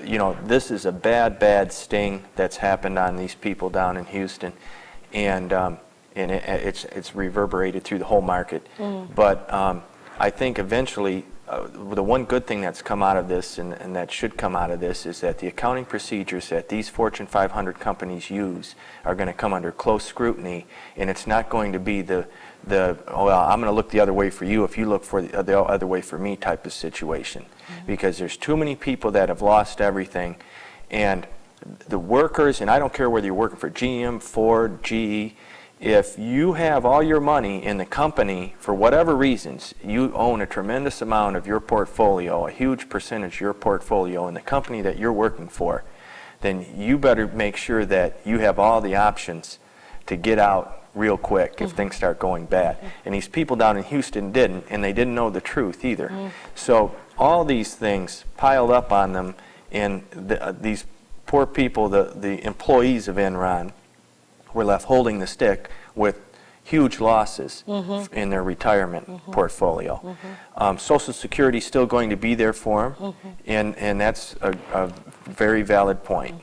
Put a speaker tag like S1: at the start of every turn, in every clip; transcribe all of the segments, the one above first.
S1: you know, this is a bad sting that's happened on these people down in Houston, and it's reverberated through the whole market. But I think eventually the one good thing that's come out of this, and that should come out of this, is that the accounting procedures that these Fortune 500 companies use are going to come under close scrutiny, and it's not going to be the oh, well, I'm going to look the other way for you if you look for the other way for me type of situation. Because there's too many people that have lost everything, and the workers, and I don't care whether you're working for GM, Ford, GE, if you have all your money in the company for whatever reasons, you own a tremendous amount of your portfolio, a huge percentage of your portfolio in the company that you're working for, then you better make sure that you have all the options to get out real quick if things start going bad. And these people down in Houston didn't, and they didn't know the truth either. So all these things piled up on them, and these poor people, the employees of Enron, were left holding the stick with huge losses in their retirement portfolio. Social Security is still going to be there for them, and that's a very valid point.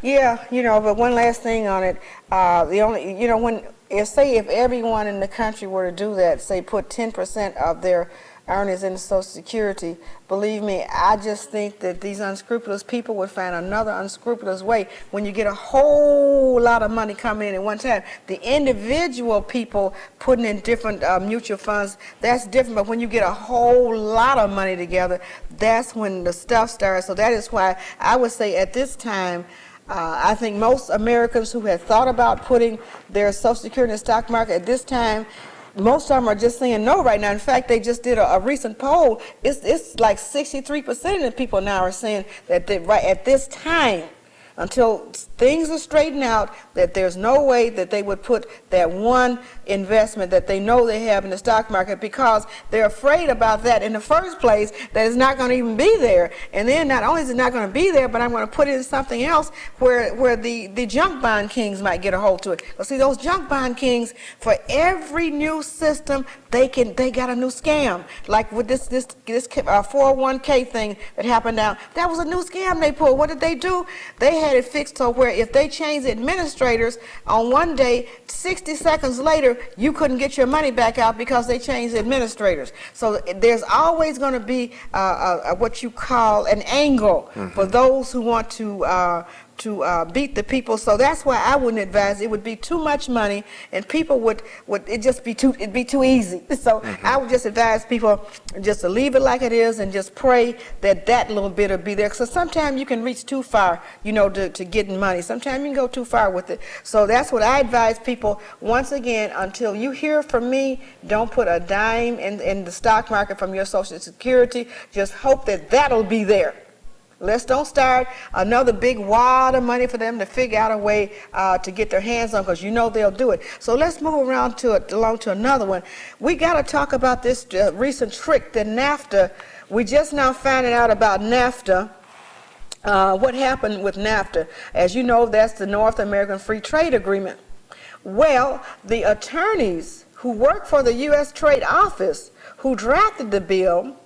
S2: Yeah, you know, but one last thing on it. The only, you know, if everyone in the country were to do that, say put 10% of their earnings in Social Security, believe me, I just think that these unscrupulous people would find another unscrupulous way. When you get a whole lot of money coming in at one time, the individual people putting in different mutual funds, that's different. But when you get a whole lot of money together, that's when the stuff starts. So that is why I would say at this time, I think most Americans who had thought about putting their Social Security in the stock market at this time, most of them are just saying no right now. In fact, they just did a recent poll. It's like 63% of the people now are saying that right at this time, until things are straightened out, that there's no way that they would put that one investment that they know they have in the stock market, because they're afraid about that in the first place, that it's not going to even be there. And then not only is it not going to be there, but I'm going to put it in something else where the junk bond kings might get a hold to it. Well, see, those junk bond kings, for every new system, they got a new scam. Like with this 401k thing that happened now, that was a new scam they pulled. What did they do? They had it fixed so where if they changed administrators on one day, 60 seconds later, you couldn't get your money back out because they changed administrators. So there's always going to be what you call an angle for those who want to beat the people. So that's why I wouldn't advise. It would be too much money, and people would it'd be too easy. So I would just advise people just to leave it like it is and just pray that little bit will be there. So sometimes you can reach too far, you know, to getting money. Sometimes you can go too far with it. So that's what I advise people. Once again, until you hear from me, don't put a dime in the stock market from your Social Security. Just hope that'll be there. Let's don't start another big wad of money for them to figure out a way to get their hands on, because you know they'll do it. So let's move along to another one. We got to talk about this recent trick that NAFTA. We just now finding out about NAFTA. What happened with NAFTA? As you know, that's the North American Free Trade Agreement. Well, the attorneys who work for the U.S. Trade Office who drafted the bill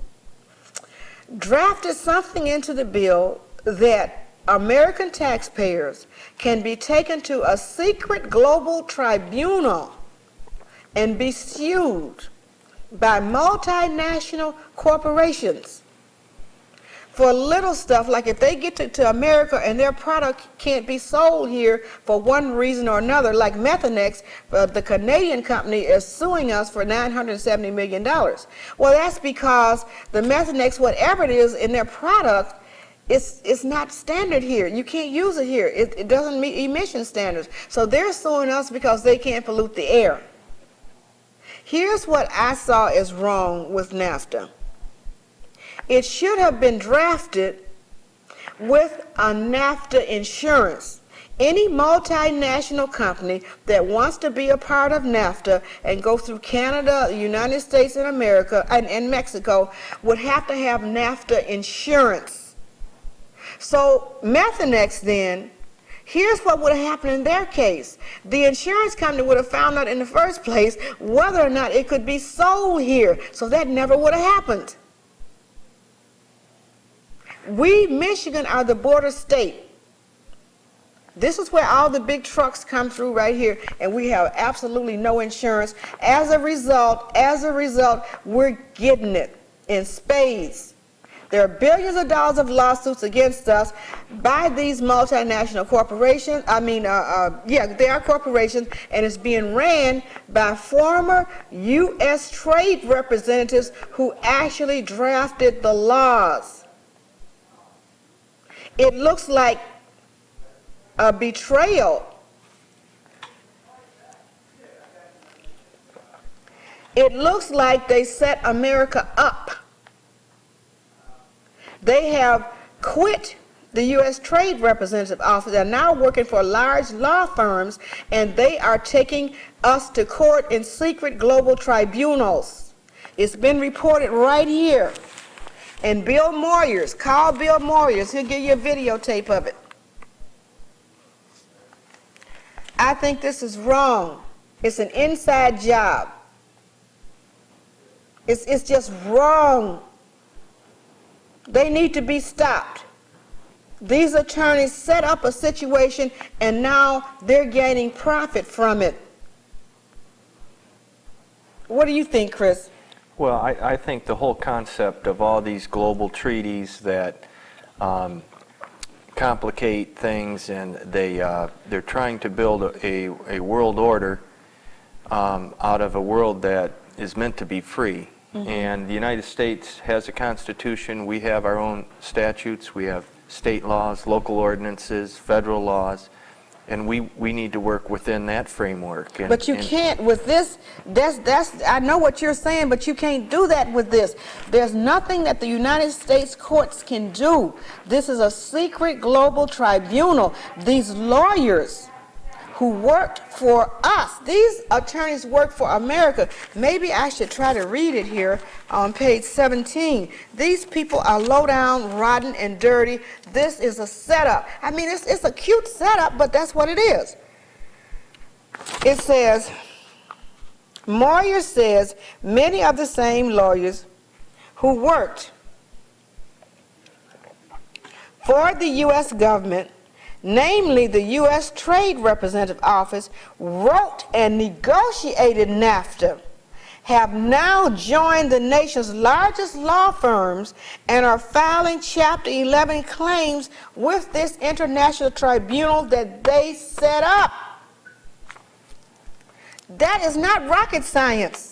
S2: drafted something into the bill that American taxpayers can be taken to a secret global tribunal and be sued by multinational corporations for little stuff, like if they get to America and their product can't be sold here for one reason or another, like Methanex, the Canadian company, is suing us for $970 million. Well, that's because the Methanex, whatever it is in their product, it's not standard here. You can't use it here. It doesn't meet emission standards. So they're suing us because they can't pollute the air. Here's what I saw is wrong with NAFTA. It should have been drafted with a NAFTA insurance. Any multinational company that wants to be a part of NAFTA and go through Canada, the United States and America, and Mexico would have to have NAFTA insurance. So Methanex then, here's what would have happened in their case. The insurance company would have found out in the first place whether or not it could be sold here. So that never would have happened. We, Michigan, are the border state. This is where all the big trucks come through right here, and we have absolutely no insurance. As a result, we're getting it in spades. There are billions of dollars of lawsuits against us by these multinational corporations. They are corporations, and it's being ran by former U.S. trade representatives who actually drafted the laws. It looks like a betrayal. It looks like they set America up. They have quit the U.S. Trade Representative Office. They're now working for large law firms, and they are taking us to court in secret global tribunals. It's been reported right here. And Bill Moyers, call Bill Moyers. He'll give you a videotape of it. I think this is wrong. It's an inside job. It's just wrong. They need to be stopped. These attorneys set up a situation, and now they're gaining profit from it. What do you think, Chris?
S1: Well, I think the whole concept of all these global treaties that complicate things, and they're trying to build a world order out of a world that is meant to be free. Mm-hmm. And the United States has a constitution. We have our own statutes. We have state laws, local ordinances, federal laws, and we need to work within that framework.
S2: But you can't with this. I know what you're saying, but you can't do that with this. There's nothing that the United States courts can do. This is a secret global tribunal. These lawyers who worked for us, these attorneys work for America. Maybe I should try to read it here on page 17. These people are low down, rotten, and dirty. This is a setup. I mean, it's a cute setup, but that's what it is. It says, Moyer says, many of the same lawyers who worked for the U.S. government, namely the U.S. Trade Representative Office, wrote and negotiated NAFTA, have now joined the nation's largest law firms and are filing Chapter 11 claims with this international tribunal that they set up. That is not rocket science.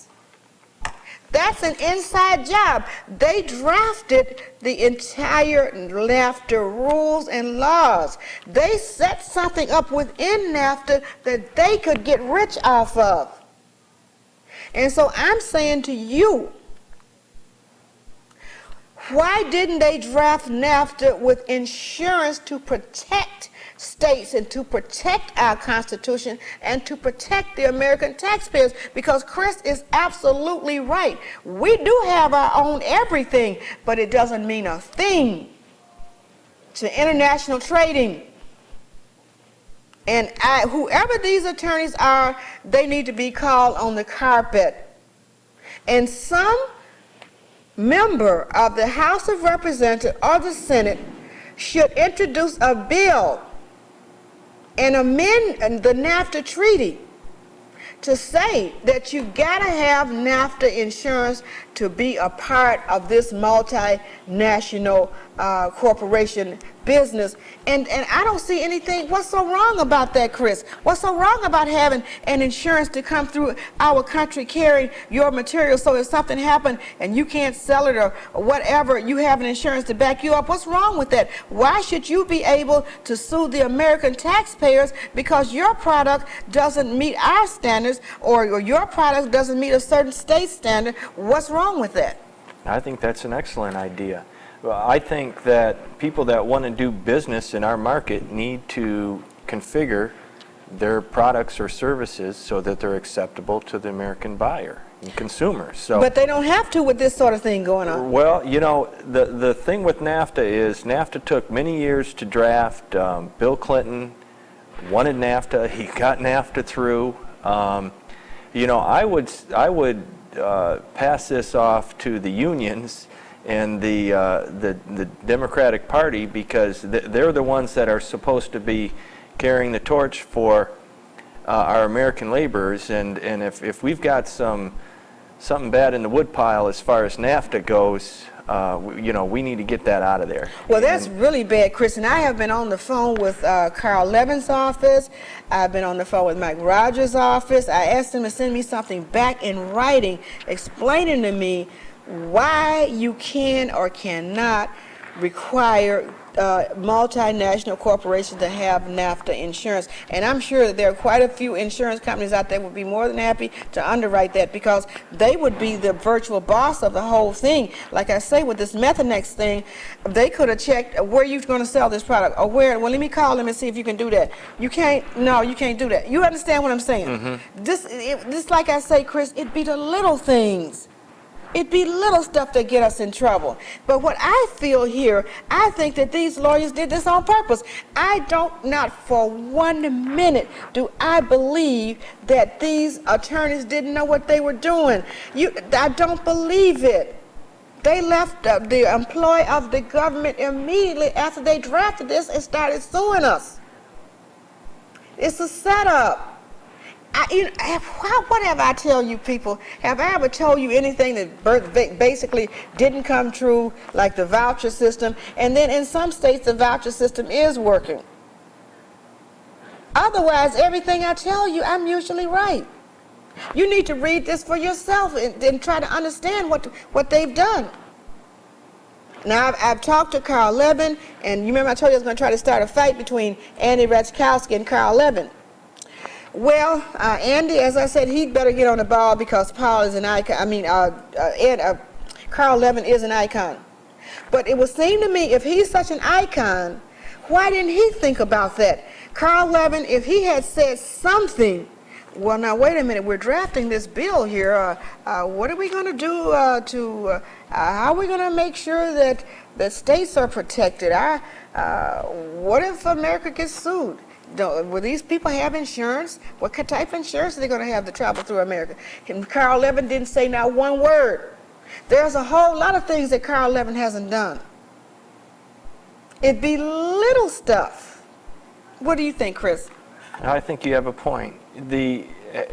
S2: That's an inside job. They drafted the entire NAFTA rules and laws. They set something up within NAFTA that they could get rich off of. And so I'm saying to you, why didn't they draft NAFTA with insurance to protect states and to protect our Constitution and to protect the American taxpayers? Because Chris is absolutely right. We do have our own everything, but it doesn't mean a thing to international trading. And whoever these attorneys are, they need to be called on the carpet. And some member of the House of Representatives or the Senate should introduce a bill and amend the NAFTA treaty to say that you gotta have NAFTA insurance to be a part of this multinational corporation business. And I don't see anything. What's so wrong about that, Chris? What's so wrong about having an insurance to come through our country carrying your material, so if something happened and you can't sell it or whatever, you have an insurance to back you up? What's wrong with that? Why should you be able to sue the American taxpayers because your product doesn't meet our standards or your product doesn't meet a certain state standard? What's wrong with that?
S1: I think that's an excellent idea. Well, I think that people that want to do business in our market need to configure their products or services so that they're acceptable to the American buyer and consumer. So,
S2: but they don't have to with this sort of thing going on.
S1: Well, you know, the thing with NAFTA is NAFTA took many years to draft. Bill Clinton wanted NAFTA. He got NAFTA through. You know, I would pass this off to the unions and the Democratic Party, because they're the ones that are supposed to be carrying the torch for our American laborers. And if we've got something bad in the woodpile as far as NAFTA goes, we need to get that out of there.
S2: Well, that's really bad, Chris. And I have been on the phone with Carl Levin's office. I've been on the phone with Mike Rogers' office. I asked them to send me something back in writing explaining to me why you can or cannot require multinational corporations to have NAFTA insurance. And I'm sure that there are quite a few insurance companies out there would be more than happy to underwrite that, because they would be the virtual boss of the whole thing. Like I say, with this Methanex thing, they could have checked where you're going to sell this product, or where. Well, let me call them and see if you can do that. You can't. No, you can't do that. You understand what I'm saying? Mm-hmm. This, like I say, Chris, it'd be the little things. It'd be little stuff that get us in trouble. But what I feel here, I think that these lawyers did this on purpose. Not for 1 minute do I believe that these attorneys didn't know what they were doing. I don't believe it. They left the employee of the government immediately after they drafted this and started suing us. It's a setup. Whatever I tell you people, have I ever told you anything that basically didn't come true, like the voucher system? And then in some states the voucher system is working. Otherwise, everything I tell you, I'm usually right. You need to read this for yourself and try to understand what they've done. Now, I've talked to Carl Levin, and you remember I told you I was going to try to start a fight between Andy Raczkowski and Carl Levin. Well, Andy, as I said, he'd better get on the ball, because Paul is an icon. Carl Levin is an icon. But it would seem to me, if he's such an icon, why didn't he think about that? Carl Levin, if he had said something, well, now wait a minute, we're drafting this bill here. What are we going to do how are we going to make sure that the states are protected? What if America gets sued? Will these people have insurance? What type of insurance are they going to have to travel through America? And Carl Levin didn't say not one word. There's a whole lot of things that Carl Levin hasn't done. It'd be little stuff. What do you think, Chris?
S1: I think you have a point.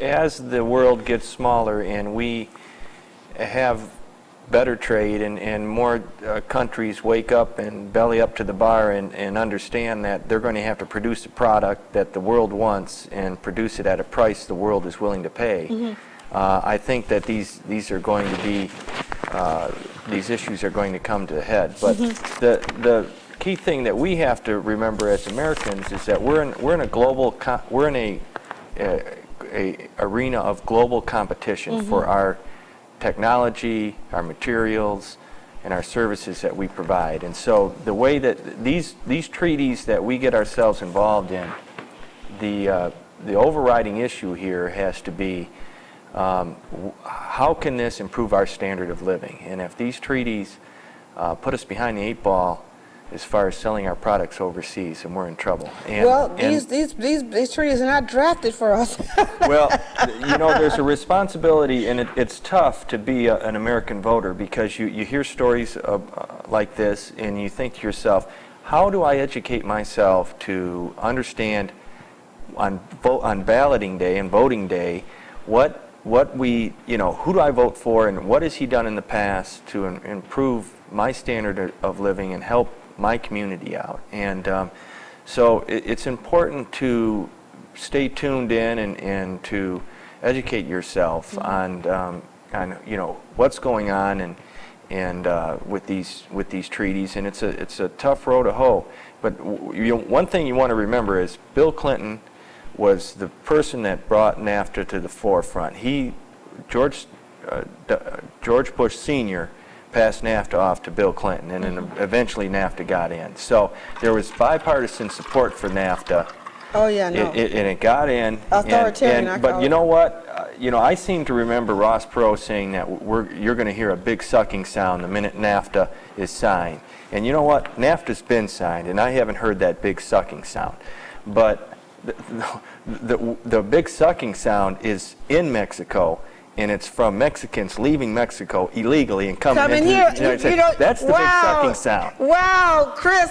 S1: As the world gets smaller and we have better trade and more countries wake up and belly up to the bar and understand that they're going to have to produce a product that the world wants and produce it at a price the world is willing to pay. Mm-hmm. I think that these are going to be these issues are going to come to a head. But mm-hmm. the key thing that we have to remember as Americans is that we're in a global a arena of global competition mm-hmm. for our technology, our materials, and our services that we provide. And so the way that these treaties that we get ourselves involved in, the overriding issue here has to be how can this improve our standard of living? And if these treaties put us behind the 8 ball as far as selling our products overseas, and we're in trouble.
S2: These treaties are not drafted for us.
S1: Well, there's a responsibility, and it's tough to be an American voter, because you hear stories like this, and you think to yourself, how do I educate myself to understand on balloting day and voting day who do I vote for, and what has he done in the past to improve my standard of living and help my community out. And so it's important to stay tuned in and to educate yourself mm-hmm. on what's going on and with these treaties. And it's a tough road to hoe. But one thing you want to remember is Bill Clinton was the person that brought NAFTA to the forefront. George Bush Sr. passed NAFTA off to Bill Clinton, and then eventually NAFTA got in. So there was bipartisan support for NAFTA.
S2: Oh yeah, no.
S1: And it got in.
S2: Authoritarian.
S1: But you know what? I seem to remember Ross Perot saying that you're going to hear a big sucking sound the minute NAFTA is signed. And you know what? NAFTA's been signed, and I haven't heard that big sucking sound. But the big sucking sound is in Mexico. and it's from Mexicans leaving Mexico illegally and coming into
S2: here.
S1: the United States. That's the big sucking sound.
S2: Wow, Chris,